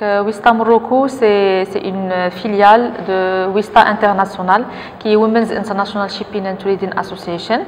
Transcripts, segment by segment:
Wista Morocco, c'est une filiale de Wista International, qui est Women's International Shipping and Trading Association.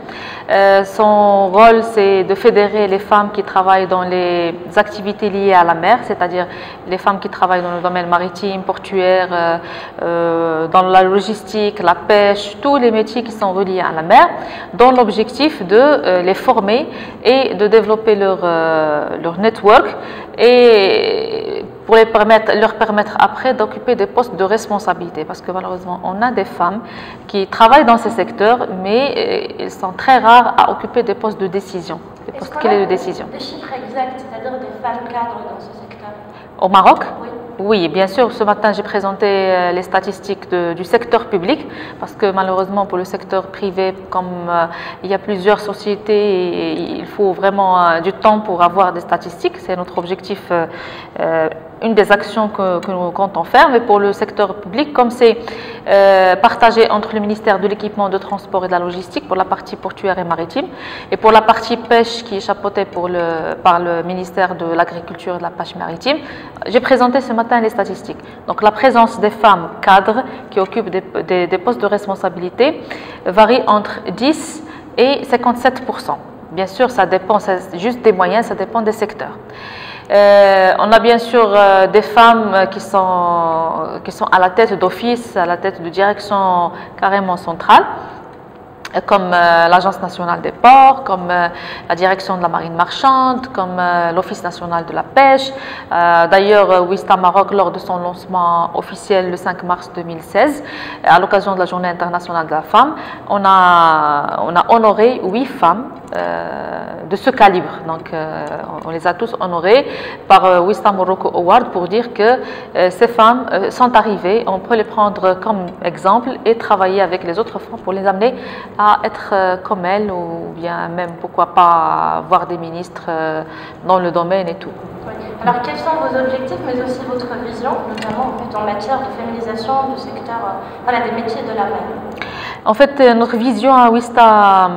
Son rôle, c'est de fédérer les femmes qui travaillent dans les activités liées à la mer, c'est-à-dire les femmes qui travaillent dans le domaine maritime, portuaire, dans la logistique, la pêche, tous les métiers qui sont reliés à la mer, dans l'objectif de les former et de développer leur network et pour leur permettre après d'occuper des postes de responsabilité. Parce que malheureusement, on a des femmes qui travaillent dans ces secteurs, mais elles sont très rares à occuper des postes de décision, des postes clés de décision. Des chiffres exacts, c'est-à-dire des femmes cadres dans ce secteur? Au Maroc? Oui. Oui, bien sûr. Ce matin, j'ai présenté les statistiques du secteur public parce que malheureusement, pour le secteur privé, comme il y a plusieurs sociétés, il faut vraiment du temps pour avoir des statistiques. C'est notre objectif, une des actions que nous comptons faire. Mais pour le secteur public, comme c'est partagé entre le ministère de l'équipement, de transport et de la logistique pour la partie portuaire et maritime, et pour la partie pêche qui est chapeautée par le ministère de l'Agriculture et de la pêche maritime, j'ai présenté ce matin les statistiques. Donc la présence des femmes cadres qui occupent des postes de responsabilité varie entre 10 et 57%. Bien sûr, ça dépend, c'est juste des moyens, ça dépend des secteurs. On a bien sûr des femmes qui sont à la tête d'office, à la tête de direction carrément centrale, comme l'Agence nationale des ports, comme la direction de la marine marchande, comme l'Office national de la pêche. D'ailleurs, Wista Maroc, lors de son lancement officiel le 5 mars 2016, à l'occasion de la Journée internationale de la femme, on a honoré 8 femmes de ce calibre. Donc, on les a tous honorées par Wista Morocco Award pour dire que ces femmes sont arrivées, on peut les prendre comme exemple et travailler avec les autres femmes pour les amener à être comme elles ou bien même pourquoi pas voir des ministres dans le domaine et tout. Oui. Alors quels sont vos objectifs mais aussi votre vision, notamment en matière de féminisation du secteur des métiers de la mer? En fait, notre vision à Wista